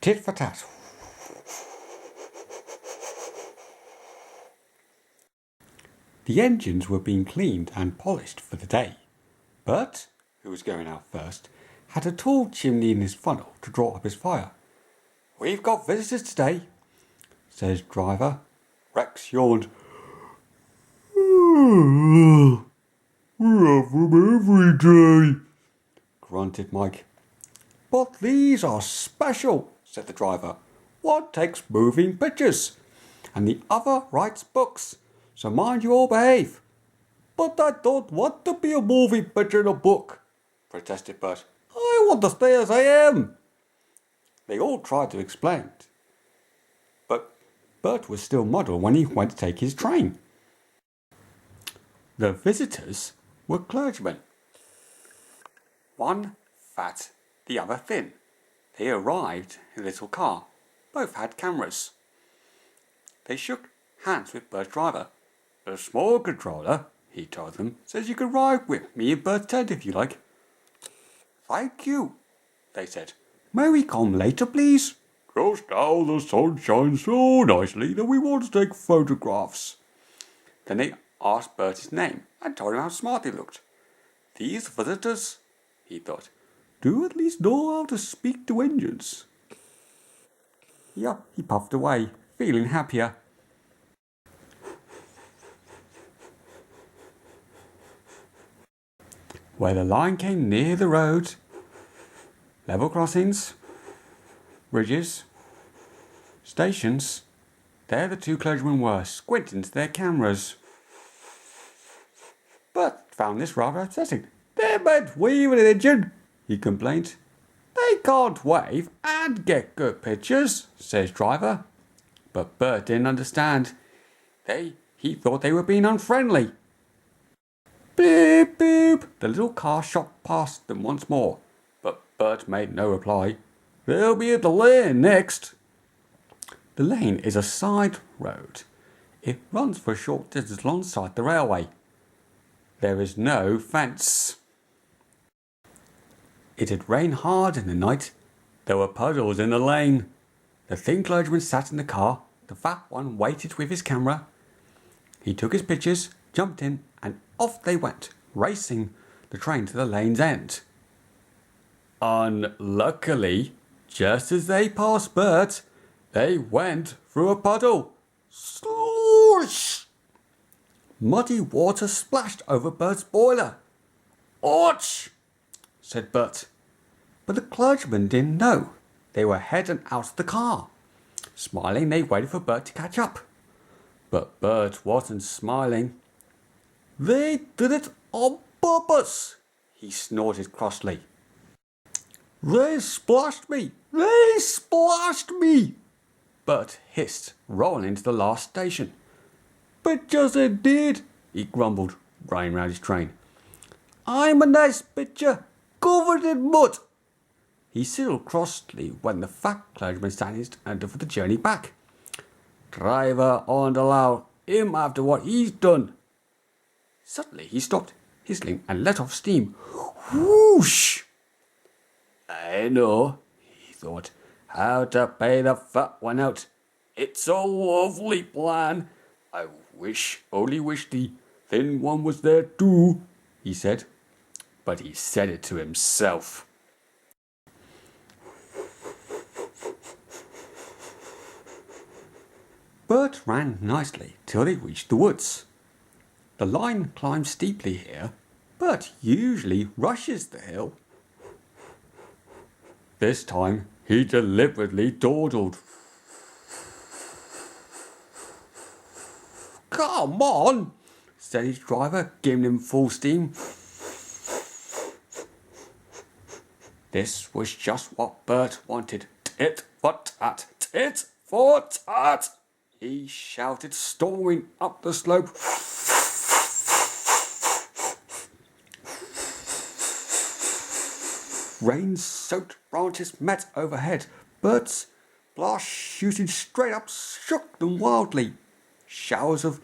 tit for tat. The engines were being cleaned and polished for the day. Bert, who was going out first, had a tall chimney in his funnel to draw up his fire. "We've got visitors today," says driver. Rex yawned. "We have them every day," grunted Mike. "But these are special," said the driver. "One takes moving pictures, and the other writes books, so mind you all behave." "But I don't want to be a moving picture in a book," protested Bert. "I want to stay as I am." They all tried to explain, but Bert was still muddled when he went to take his train. The visitors were clergymen. One fat, the other thin. They arrived in a little car. Both had cameras. They shook hands with Bert's driver. "The small controller," he told them, "says you can ride with me and Bert Ted if you like." "Thank you," they said. "May we come later, please?" "Just now the sun shines so nicely that we want to take photographs." Then they asked Bert his name and told him how smart he looked. "These visitors," he thought, "do at least know how to speak to engines." He puffed away, feeling happier. Where the line came near the road, level crossings, bridges, stations, there the two clergymen were, squinting into their cameras. Bert found this rather upsetting. "They're meant waving an engine," he complained. "They can't wave and get good pictures," says driver. But Bert didn't understand. He thought they were being unfriendly. Beep, beep. The little car shot past them once more, but Bert made no reply. "They'll be at the lane next." The lane is a side road. It runs for a short distance alongside the railway. There is no fence. It had rained hard in the night. There were puddles in the lane. The thin clergyman sat in the car. The fat one waited with his camera. He took his pictures, jumped in, and off they went, racing the train to the lane's end. Unluckily, just as they passed Bert, they went through a puddle. Sloosh! Muddy water splashed over Bert's boiler. "Ouch!" said Bert. But the clergymen didn't know. They were heading out of the car. Smiling, they waited for Bert to catch up. But Bert wasn't smiling. "They did it on purpose," he snorted crossly. "They splashed me! They splashed me!" Bert hissed, rolling into the last station. "But just they did," he grumbled, running round his train. "I'm a nice picture, covered in mud." He sidled crossly when the fat clergyman sat under for the journey back. "Driver aren't allowed him after what he's done." Suddenly he stopped, whistling, and let off steam. Whoosh! "I know," he thought, "how to pay the fat one out. It's a lovely plan. I only wish the thin one was there too," he said. But he said it to himself. Bert ran nicely till they reached the woods. The line climbs steeply here. Bert usually rushes the hill. This time he deliberately dawdled. "Come on," said his driver, giving him full steam. This was just what Bert wanted. "Tit for tat, tit for tat," he shouted, storming up the slope. Rain-soaked branches met overhead. Bert's blast shooting straight up shook them wildly. Showers of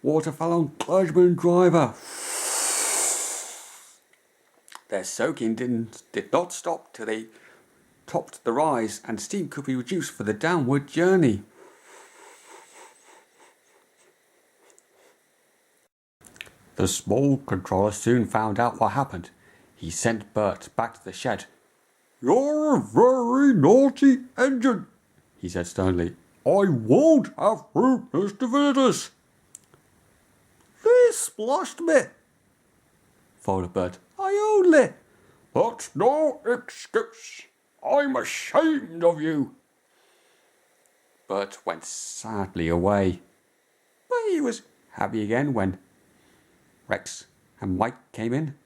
water fell on clergyman and driver. Their soaking did not stop till they topped the rise and steam could be reduced for the downward journey. The small controller soon found out what happened. He sent Bert back to the shed. "You're a very naughty engine," he said sternly. "I won't have fruit, Mr. Visitors." "They splashed me," faltered Bert. "I only—" "That's no excuse. I'm ashamed of you." Bert went sadly away. But he was happy again when Rex and Mike came in.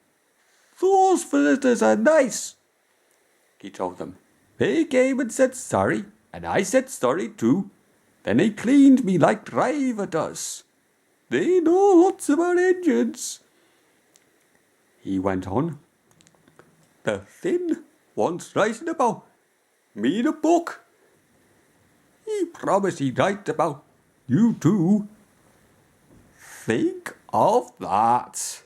"Those visitors are nice," he told them. "They came and said sorry, and I said sorry too. Then they cleaned me like Driver does. They know lots about engines." He went on. "The thin one's writing about me in a book. He promised he'd write about you too. Think of that."